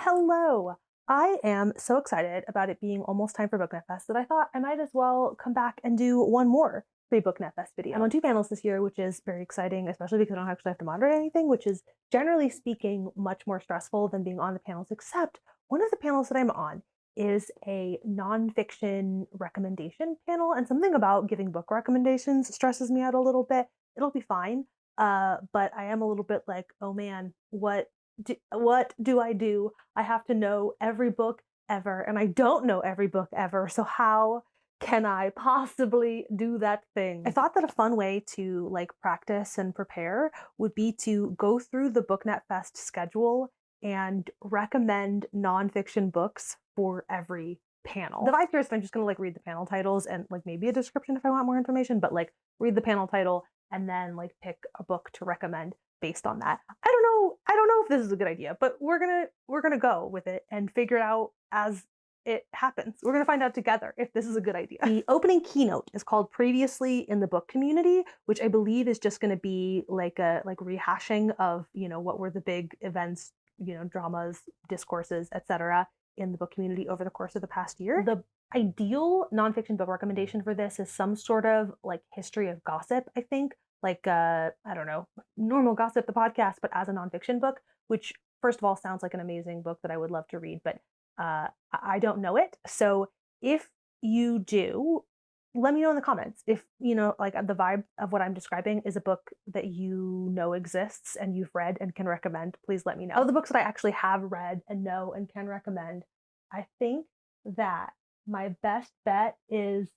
Hello! I am so excited about it being almost time for BookNet Fest that I thought I might as well come back and do one more pre-BookNet Fest video. I'm on 2 panels this year, which is very exciting, especially because I don't actually have to moderate anything, which is generally speaking much more stressful than being on the panels, except one of the panels that I'm on is a nonfiction recommendation panel, and something about giving book recommendations stresses me out a little bit. It'll be fine, but I am a little bit like, oh man, what do I do? I have to know every book ever, and I don't know every book ever, so how can I possibly do that thing? I thought that a fun way to like practice and prepare would be to go through the BookNet Fest schedule and recommend nonfiction books for every panel. The vibe here is that I'm just gonna like read the panel titles and like maybe a description if I want more information, but like read the panel title and then like pick a book to recommend based on that. I don't know if this is a good idea, but we're gonna go with it and figure it out as it happens. We're gonna find out together if this is a good idea. The opening keynote is called Previously in the Book Community, which I believe is just gonna be like a rehashing of, what were the big events, dramas, discourses, etc. in the book community over the course of the past year. The ideal nonfiction book recommendation for this is some sort of like history of gossip, I think. Like, I don't know, Normal Gossip, the podcast, but as a nonfiction book, which first of all sounds like an amazing book that I would love to read, but I don't know it. So if you do, let me know in the comments if, like the vibe of what I'm describing is a book that you know exists and you've read and can recommend, please let me know. Of the books that I actually have read and know and can recommend, I think that my best bet is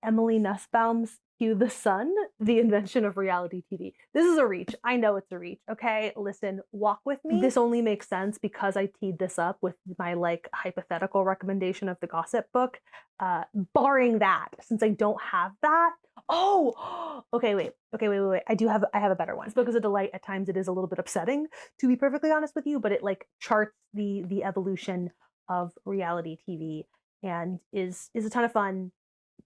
Emily Nussbaum's Cue the Sun, The Invention of Reality TV. This is a reach. I know it's a reach. Okay, listen, walk with me. This only makes sense because I teed this up with my like hypothetical recommendation of the gossip book. Barring that, since I don't have that. Oh, okay, wait. I have a better one. This book is a delight. At times it is a little bit upsetting, to be perfectly honest with you, but it like charts the evolution of reality TV and is a ton of fun.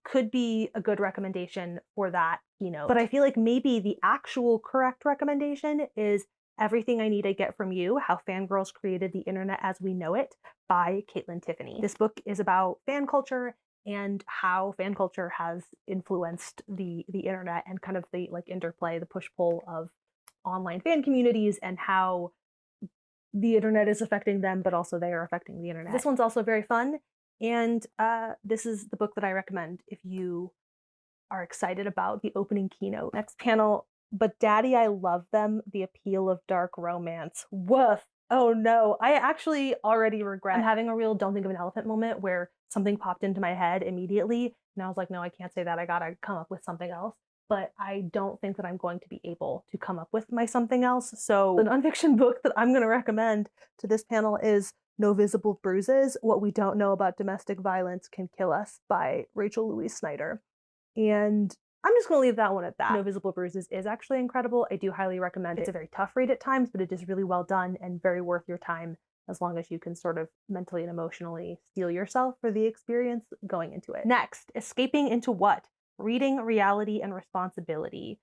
Could be a good recommendation for that keynote. But I feel like maybe the actual correct recommendation is Everything I Need I Get From You, How Fangirls Created the Internet as We Know It by Kaitlyn Tiffany. This book is about fan culture and how fan culture has influenced the internet and kind of the like interplay, the push-pull of online fan communities and how the internet is affecting them, but also they are affecting the internet. This one's also very fun. And this is the book that I recommend if you are excited about the opening keynote. Next panel, But Daddy, I Love Them, The Appeal of Dark Romance. Woof. Oh no, I actually already regret. I'm having a real don't think of an elephant moment where something popped into my head immediately. And I was like, no, I can't say that. I gotta come up with something else. But I don't think that I'm going to be able to come up with my something else. So the nonfiction book that I'm gonna recommend to this panel is No Visible Bruises, What We Don't Know About Domestic Violence Can Kill Us by Louise Snyder. And I'm just going to leave that one at that. No Visible Bruises is actually incredible. I do highly recommend it. It's a very tough read at times, but it is really well done and very worth your time as long as you can sort of mentally and emotionally steel yourself for the experience going into it. Next, Escaping Into What? Reading, Reality, and Responsibility.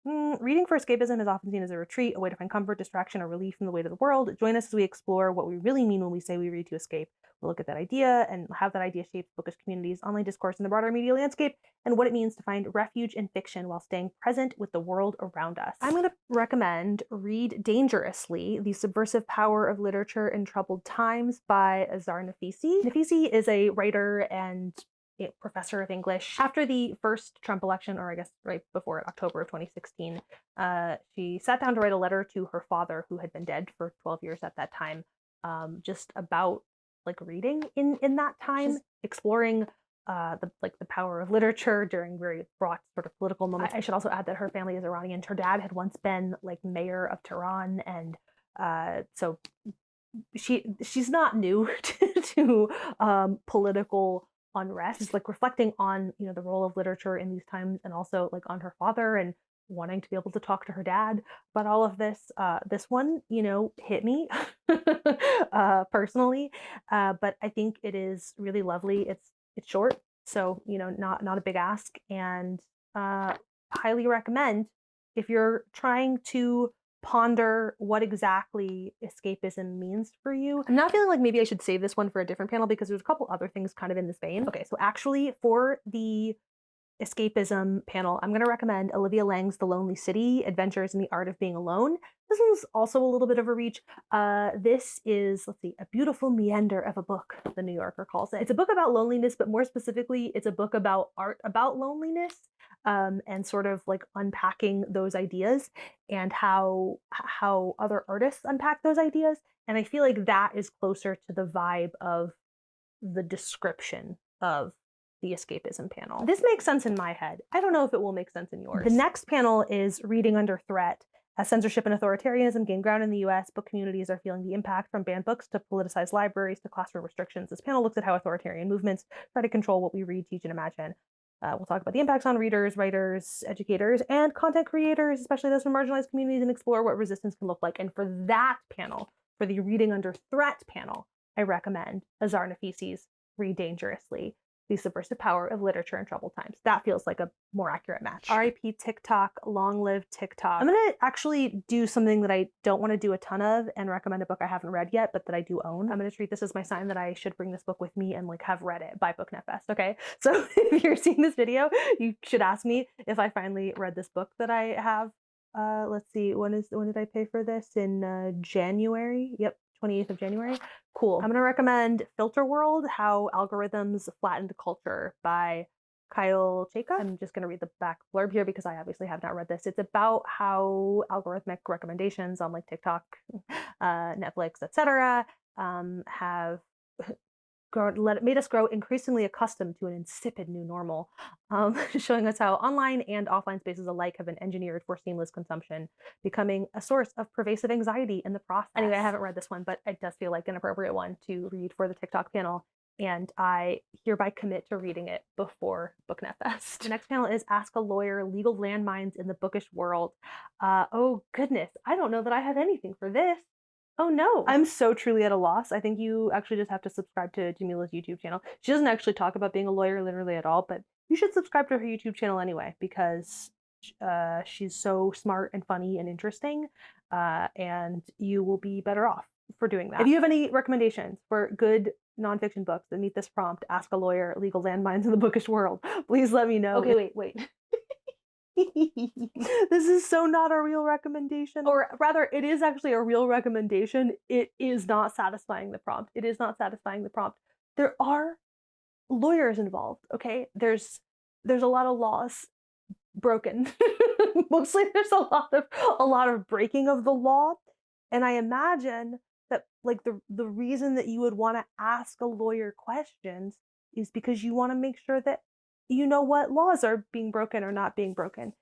Reading for escapism is often seen as a retreat, a way to find comfort, distraction, or relief from the weight of the world. Join us as we explore what we really mean when we say we read to escape. We'll look at that idea and how that idea shapes bookish communities, online discourse, and the broader media landscape, and what it means to find refuge in fiction while staying present with the world around us. I'm going to recommend Read Dangerously, The Subversive Power of Literature in Troubled Times by Azar Nafisi. Nafisi is a writer and a professor of English. After the first Trump election, or I guess right before it, October of 2016, she sat down to write a letter to her father, who had been dead for 12 years at that time, just about like reading in that time, just exploring the power of literature during very fraught sort of political moments. I should also add that her family is Iranian. Her dad had once been like mayor of Tehran, and so she's not new to political unrest. She's like reflecting on the role of literature in these times, and also like on her father and wanting to be able to talk to her dad about all of this. This one, hit me personally, but I think it is really lovely. It's short, so not a big ask, and highly recommend if you're trying to ponder what exactly escapism means for you. I'm not feeling like maybe I should save this one for a different panel because there's a couple other things kind of in this vein. Okay, so actually for the escapism panel, I'm going to recommend Olivia Laing's The Lonely City, Adventures in the Art of Being Alone. This one's also a little bit of a reach. This is, let's see, a beautiful meander of a book, the New Yorker calls it. It's a book about loneliness, but more specifically, it's a book about art about loneliness, and sort of like unpacking those ideas and how other artists unpack those ideas. And I feel like that is closer to the vibe of the description of the escapism panel. This makes sense in my head. I don't know if it will make sense in yours. The next panel is Reading Under Threat. As censorship and authoritarianism gain ground in the US, book communities are feeling the impact from banned books to politicized libraries to classroom restrictions. This panel looks at how authoritarian movements try to control what we read, teach, and imagine. We'll talk about the impacts on readers, writers, educators, and content creators, especially those from marginalized communities, and explore what resistance can look like. And for that panel, for the Reading Under Threat panel, I recommend Azar Nafisi's Read Dangerously, The Subversive Power of Literature in Troubled Times. That feels like a more accurate match. R.I.P. TikTok, long live TikTok. I'm gonna actually do something that I don't want to do a ton of and recommend a book I haven't read yet, but that I do own. I'm gonna treat this as my sign that I should bring this book with me and like have read it by BookNet Fest, okay? So if you're seeing this video, you should ask me if I finally read this book that I have. Let's see, when did I pay for this? In January? Yep, 28th of January. Cool. I'm going to recommend Filterworld, How Algorithms Flattened Culture by Chayka. I'm just going to read the back blurb here because I obviously have not read this. It's about how algorithmic recommendations on like TikTok, Netflix, etc. have made us grow increasingly accustomed to an insipid new normal, showing us how online and offline spaces alike have been engineered for seamless consumption, becoming a source of pervasive anxiety in the process. Anyway, I haven't read this one, but it does feel like an appropriate one to read for the TikTok panel, and I hereby commit to reading it before BookNet Fest. The next panel is Ask a Lawyer, Legal Landmines in the Bookish World. Oh goodness, I don't know that I have anything for this. Oh no, I'm so truly at a loss. I think you actually just have to subscribe to Jemila's YouTube channel. She doesn't actually talk about being a lawyer literally at all, but you should subscribe to her YouTube channel anyway because she's so smart and funny and interesting, and you will be better off for doing that. If you have any recommendations for good nonfiction books that meet this prompt, Ask a Lawyer, Legal Landmines in the Bookish World, please let me know. Okay, wait. This is so not a real recommendation. Or rather, it is actually a real recommendation. It is not satisfying the prompt. It is not satisfying the prompt. There are lawyers involved, okay? There's a lot of laws broken. Mostly there's a lot of breaking of the law. And I imagine that like the reason that you would want to ask a lawyer questions is because you want to make sure that you know what laws are being broken or not being broken.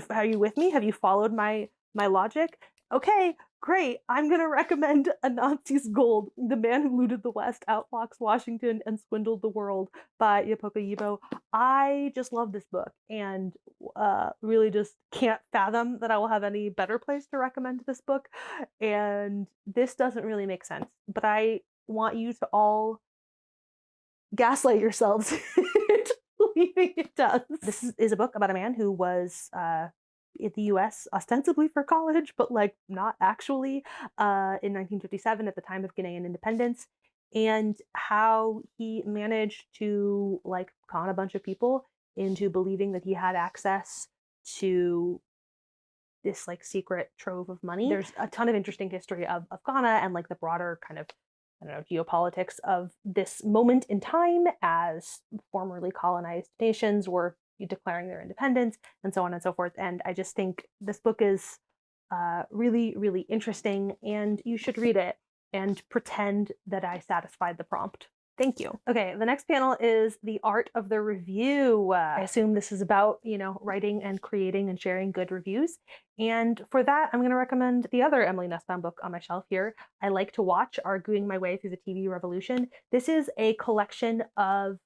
Are you with me? Have you followed my logic? Okay, great. I'm gonna recommend Anansi's Gold, The Man Who Looted the West, Outfoxed Washington, and Swindled the World by Yepoka Yeebo. I just love this book and really just can't fathom that I will have any better place to recommend this book. And this doesn't really make sense, but I want you to all gaslight yourselves believing it does. This is a book about a man who was in the US ostensibly for college, but like not actually, in 1957 at the time of Ghanaian independence, and how he managed to like con a bunch of people into believing that he had access to this like secret trove of money. There's a ton of interesting history of Ghana and like the broader kind of, I don't know, geopolitics of this moment in time as formerly colonized nations were declaring their independence and so on and so forth. And I just think this book is really, really interesting and you should read it and pretend that I satisfied the prompt. Thank you. Okay, the next panel is The Art of the Review. I assume this is about, you know, writing and creating and sharing good reviews. And for that, I'm going to recommend the other Emily Nussbaum book on my shelf here, I Like to Watch, Arguing My Way Through the TV Revolution. This is a collection of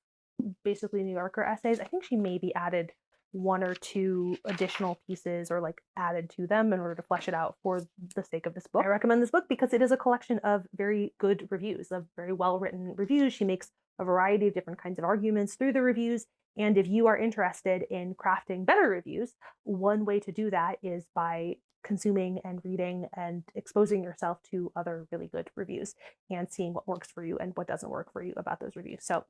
basically New Yorker essays. I think she maybe added one or two additional pieces or like added to them in order to flesh it out for the sake of this book. I recommend this book because it is a collection of very good reviews, of very well-written reviews. She makes a variety of different kinds of arguments through the reviews, And if you are interested in crafting better reviews, one way to do that is by consuming and reading and exposing yourself to other really good reviews and seeing what works for you and what doesn't work for you about those reviews. So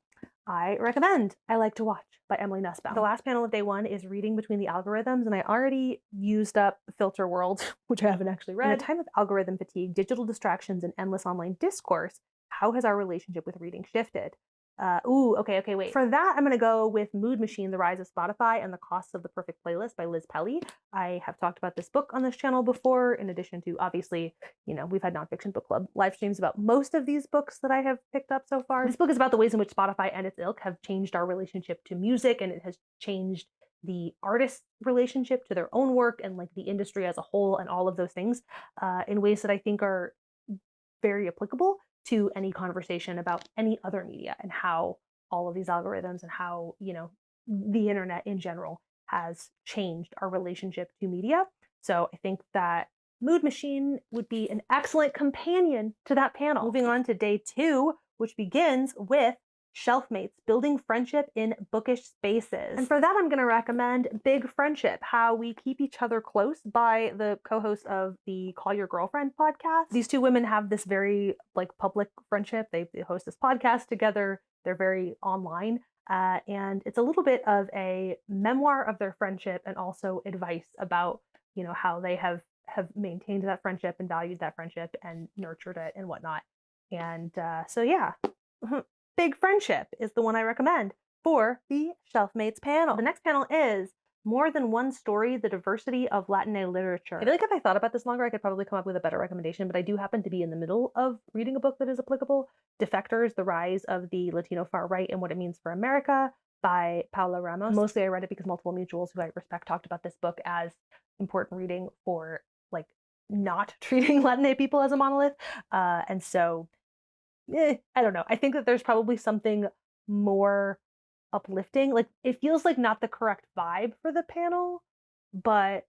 I recommend I Like to Watch by Emily Nussbaum. The last panel of day one is Reading Between the Algorithms, and I already used up Filterworld, which I haven't actually read. In a time of algorithm fatigue, digital distractions, and endless online discourse, how has our relationship with reading shifted? Okay, wait. For that, I'm going to go with Mood Machine, The Rise of Spotify and the Costs of the Perfect Playlist by Liz Pelly. I have talked about this book on this channel before, in addition to, obviously, we've had Nonfiction Book Club live streams about most of these books that I have picked up so far. This book is about the ways in which Spotify and its ilk have changed our relationship to music, and it has changed the artist's relationship to their own work and like the industry as a whole and all of those things in ways that I think are very applicable to any conversation about any other media and how all of these algorithms and how, the internet in general has changed our relationship to media. So I think that Mood Machine would be an excellent companion to that panel. Moving on to day two, which begins with Shelfmates, Building Friendship in Bookish Spaces. And for that, I'm going to recommend Big Friendship, How We Keep Each Other Close by the co-host of the Call Your Girlfriend podcast. These two women have this very public friendship. They host this podcast together. They're very online. And it's a little bit of a memoir of their friendship and also advice about, how they have maintained that friendship and valued that friendship and nurtured it and whatnot. And so yeah. Big Friendship is the one I recommend for the Shelfmates panel. The next panel is More Than One Story, The Diversity of Latin Literature. I feel like if I thought about this longer, I could probably come up with a better recommendation, but I do happen to be in the middle of reading a book that is applicable, Defectors, The Rise of the Latino Far Right and What It Means for America by Paula Ramos. Mostly I read it because multiple mutuals who I respect talked about this book as important reading for not treating Latin people as a monolith. And so I don't know. I think that there's probably something more uplifting. It feels like not the correct vibe for the panel, but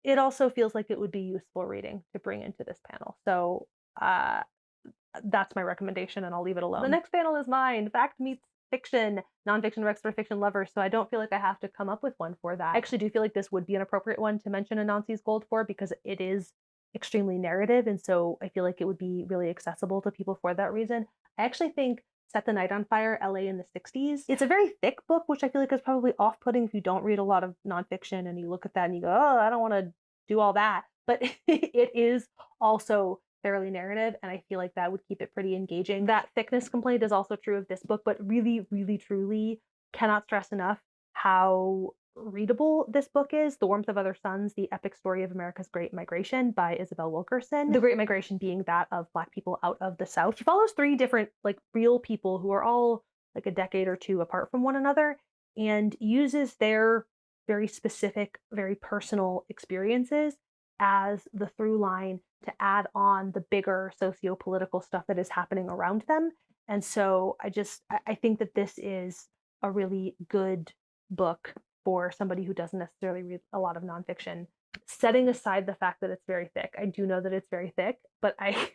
it also feels like it would be useful reading to bring into this panel. So that's my recommendation, and I'll leave it alone. The next panel is mine. Fact Meets Fiction, Nonfiction Rex for Fiction Lovers. So I don't feel like I have to come up with one for that. I actually do feel like this would be an appropriate one to mention Anansi's Gold for, because it is extremely narrative, and so I feel like it would be really accessible to people for that reason. I actually think Set the Night on Fire, LA in the 60s. It's a very thick book, which I feel like is probably off-putting if you don't read a lot of nonfiction and you look at that and you go, oh, I don't want to do all that. But it is also fairly narrative, and I feel like that would keep it pretty engaging. That thickness complaint is also true of this book, but really, really, truly cannot stress enough how readable this book is. The Warmth of Other Suns, The Epic Story of America's Great Migration by Isabel Wilkerson. The Great Migration being that of Black people out of the South. She follows three different real people who are all a decade or two apart from one another, and uses their very specific, very personal experiences as the through line to add on the bigger socio-political stuff that is happening around them. And so I think that this is a really good book for somebody who doesn't necessarily read a lot of nonfiction, setting aside the fact that it's very thick. I do know that it's very thick, but I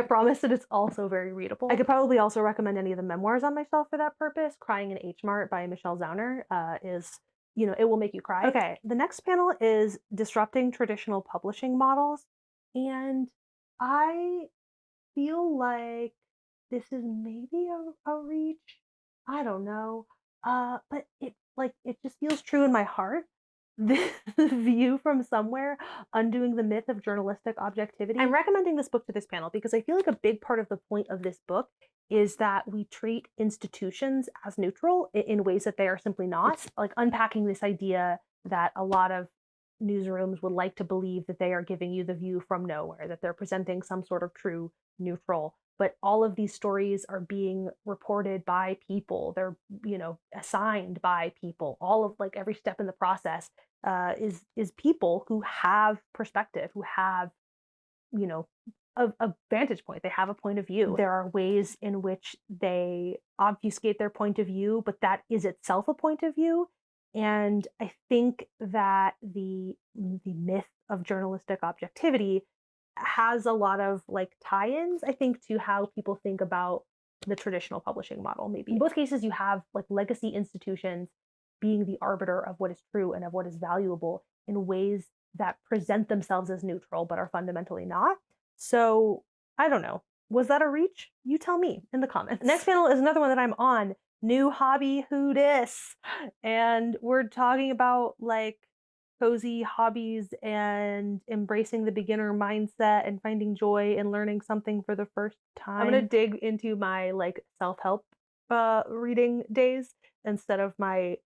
promise that it's also very readable. I could probably also recommend any of the memoirs on my shelf for that purpose. Crying in H Mart by Michelle Zauner is, it will make you cry. Okay, the next panel is Disrupting Traditional Publishing Models, and I feel like this is maybe a reach. I don't know. But it just feels true in my heart. The View from Somewhere, Undoing the Myth of Journalistic Objectivity. I'm recommending this book to this panel because I feel like a big part of the point of this book is that we treat institutions as neutral in ways that they are simply not. It's unpacking this idea that a lot of newsrooms would like to believe that they are giving you the view from nowhere, that they're presenting some sort of true neutral. But all of these stories are being reported by people. They're, assigned by people. All of every step in the process is people who have perspective, who have, a vantage point. They have a point of view. There are ways in which they obfuscate their point of view, but that is itself a point of view. And I think that the myth of journalistic objectivity has a lot of tie-ins, I think, to how people think about the traditional publishing model, maybe. In both cases, you have like legacy institutions being the arbiter of what is true and of what is valuable in ways that present themselves as neutral but are fundamentally not. So I don't know. Was that a reach? You tell me in the comments. The next panel is another one that I'm on. New hobby, who dis? And we're talking about like cozy hobbies and embracing the beginner mindset and finding joy in learning something for the first time. I'm gonna dig into my like self-help reading days instead of my,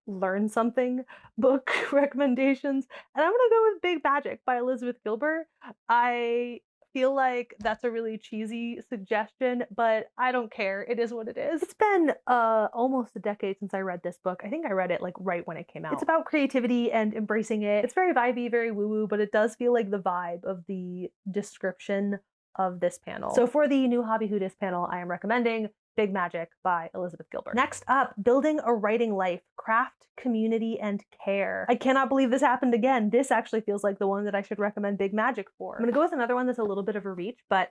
learn something book recommendations. And I'm gonna go with Big Magic by Elizabeth Gilbert. I feel like that's a really cheesy suggestion, but I don't care. It is what it is. It's been almost a decade since I read this book. I think I read it like right when it came out. It's about creativity and embracing it. It's very vibey, very woo-woo, but it does feel like the vibe of the description of this panel. So for the new Hobby Who Dis panel, I am recommending Big Magic by Elizabeth Gilbert. Next up, Building a Writing Life, Craft, Community, and Care. I cannot believe this happened again. This actually feels like the one that I should recommend Big Magic for. I'm gonna go with another one that's a little bit of a reach, but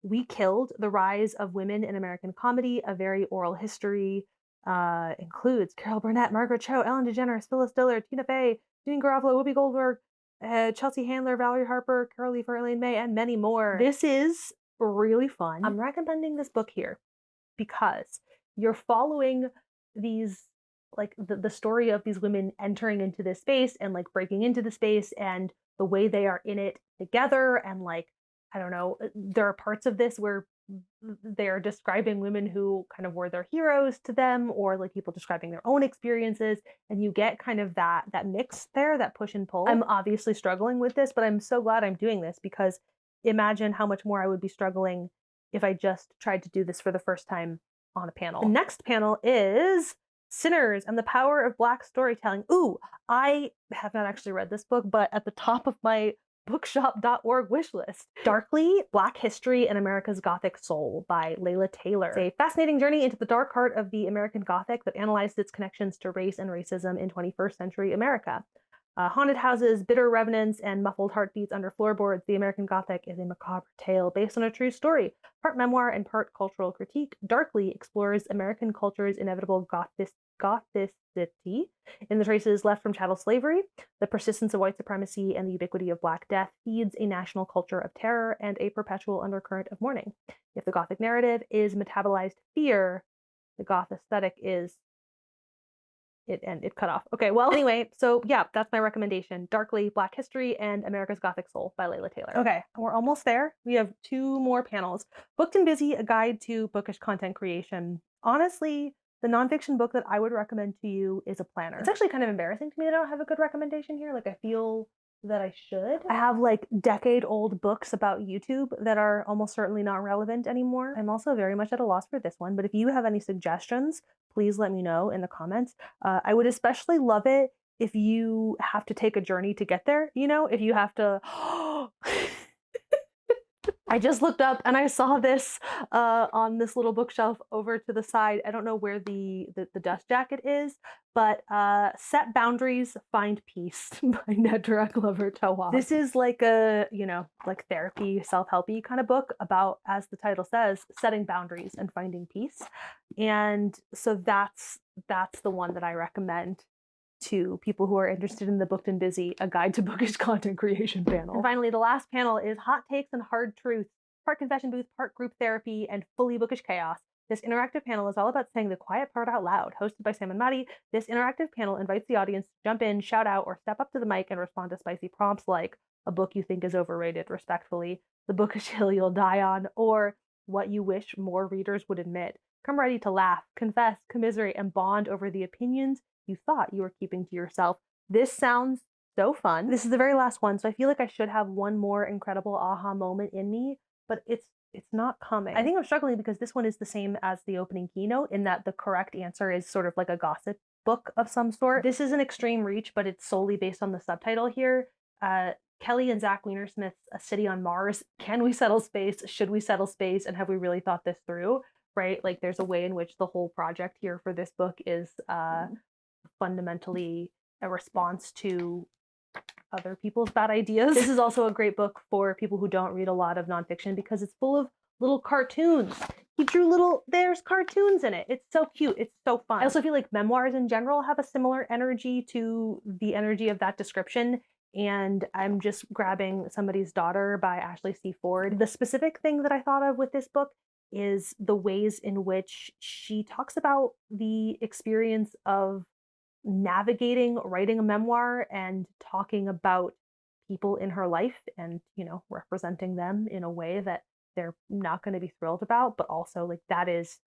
We Killed, The Rise of Women in American Comedy, a very oral history, includes Carol Burnett, Margaret Cho, Ellen DeGeneres, Phyllis Diller, Tina Fey, Jean Garofalo, Whoopi Goldberg, Chelsea Handler, Valerie Harper, Carol Lee Elaine May, and many more. This is really fun. I'm recommending this book here because you're following these, like the story of these women entering into this space and like breaking into the space and the way they are in it together. And like, I don't know, there are parts of this where they are describing women who kind of were their heroes to them, or like people describing their own experiences, and you get kind of that mix there, that push and pull. I'm obviously struggling with this, but I'm so glad I'm doing this, because imagine how much more I would be struggling if I just tried to do this for the first time on a panel. The next panel is Sinners and the Power of Black Storytelling. Ooh, I have not actually read this book, but at the top of my bookshop.org wishlist. Darkly, Black History and America's Gothic Soul by Layla Taylor. It's a fascinating journey into the dark heart of the American Gothic that analyzed its connections to race and racism in 21st century America. Haunted houses, bitter revenants, and muffled heartbeats under floorboards, the American Gothic is a macabre tale based on a true story, part memoir and part cultural critique. Darkly explores American culture's inevitable gothicity in the traces left from chattel slavery, the persistence of white supremacy, and the ubiquity of Black death feeds a national culture of terror and a perpetual undercurrent of mourning. If the Gothic narrative is metabolized fear, the Goth aesthetic is it cut off. Okay, well, anyway, so yeah, that's my recommendation. Darkly, Black History, and America's Gothic Soul by Layla Taylor. Okay, we're almost there. We have 2 more panels. Booked and Busy, A Guide to Bookish Content Creation. Honestly, the nonfiction book that I would recommend to you is a planner. It's actually kind of embarrassing to me that I don't have a good recommendation here. Like, I feel that I should. I have like decade-old books about YouTube that are almost certainly not relevant anymore. I'm also very much at a loss for this one, but if you have any suggestions, please let me know in the comments. I would especially love it if you have to take a journey to get there, if you have to... I just looked up and I saw this on this little bookshelf over to the side. I don't know where the dust jacket is, but Set Boundaries, Find Peace by Nedra Glover Tawwab. This is like a, like therapy, self-helpy kind of book about, as the title says, setting boundaries and finding peace. And so that's the one that I recommend to people who are interested in the Booked and Busy, A Guide to Bookish Content Creation panel. And finally, the last panel is Hot Takes and Hard Truths, part confession booth, part group therapy, and fully bookish chaos. This interactive panel is all about saying the quiet part out loud. Hosted by Sam and Maddie, this interactive panel invites the audience to jump in, shout out, or step up to the mic and respond to spicy prompts like a book you think is overrated, respectfully, the bookish hill you'll die on, or what you wish more readers would admit. Come ready to laugh, confess, commiserate, and bond over the opinions you thought you were keeping to yourself. This sounds so fun. This is the very last one, so I feel like I should have one more incredible aha moment in me, but it's not coming. I think I'm struggling because this one is the same as the opening keynote in that the correct answer is sort of like a gossip book of some sort. This is an extreme reach, but it's solely based on the subtitle here. Kelly and Zach Wienersmith's A City on Mars. Can we settle space? Should we settle space? And have we really thought this through? Right? Like, there's a way in which the whole project here for this book is fundamentally a response to other people's bad ideas. This is also a great book for people who don't read a lot of nonfiction because it's full of little cartoons he drew there's cartoons in it. It's so cute. It's so fun. I also feel like memoirs in general have a similar energy to the energy of that description. And I'm just grabbing Somebody's Daughter by Ashley C. Ford. The specific thing that I thought of with this book is the ways in which she talks about the experience of navigating writing a memoir and talking about people in her life and, representing them in a way that they're not going to be thrilled about, but also like that's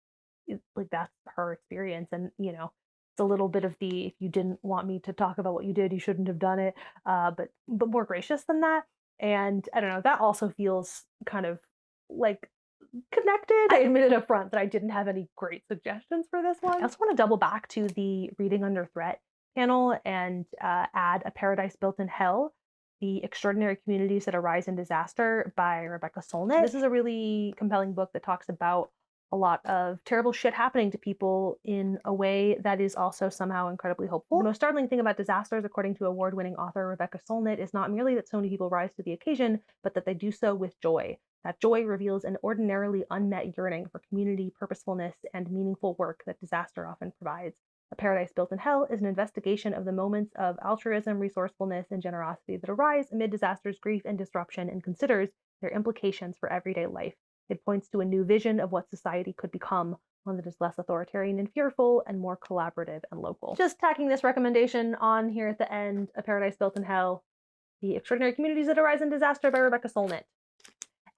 her experience. And, it's a little bit of the, if you didn't want me to talk about what you did, you shouldn't have done it. But more gracious than that. And I don't know, that also feels kind of like connected. I admitted up front that I didn't have any great suggestions for this one. I also want to double back to the Reading Under Threat panel and add A Paradise Built in Hell, The Extraordinary Communities That Arise in Disaster by Rebecca Solnit. This is a really compelling book that talks about a lot of terrible shit happening to people in a way that is also somehow incredibly hopeful. The most startling thing about disasters, according to award-winning author Rebecca Solnit, is not merely that so many people rise to the occasion, but that they do so with joy. That joy reveals an ordinarily unmet yearning for community, purposefulness, and meaningful work that disaster often provides. A Paradise Built in Hell is an investigation of the moments of altruism, resourcefulness, and generosity that arise amid disasters, grief, and disruption, and considers their implications for everyday life. It points to a new vision of what society could become, one that is less authoritarian and fearful, and more collaborative and local. Just tacking this recommendation on here at the end, A Paradise Built in Hell, The Extraordinary Communities That Arise in Disaster by Rebecca Solnit.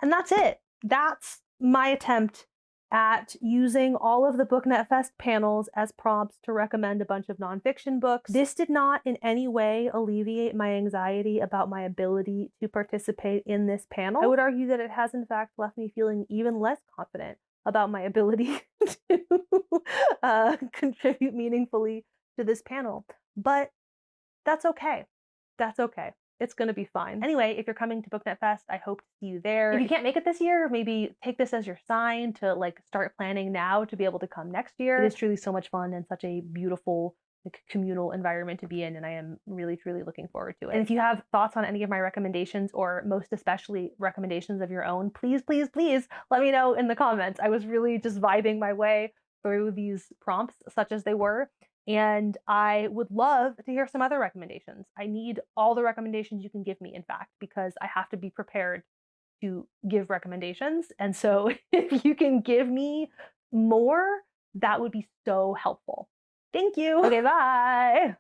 And that's it. That's my attempt at using all of the BookNet Fest panels as prompts to recommend a bunch of nonfiction books. This did not in any way alleviate my anxiety about my ability to participate in this panel. I would argue that it has in fact left me feeling even less confident about my ability to contribute meaningfully to this panel. But that's okay. That's okay. It's going to be fine. Anyway, if you're coming to BookNet Fest, I hope to see you there. If you can't make it this year, maybe take this as your sign to start planning now to be able to come next year. It is truly so much fun and such a beautiful communal environment to be in, and I am really, truly looking forward to it. And if you have thoughts on any of my recommendations, or most especially recommendations of your own, please, please, please let me know in the comments. I was really just vibing my way through these prompts, such as they were. And I would love to hear some other recommendations. I need all the recommendations you can give me, in fact, because I have to be prepared to give recommendations. And so if you can give me more, that would be so helpful. Thank you. Okay, bye.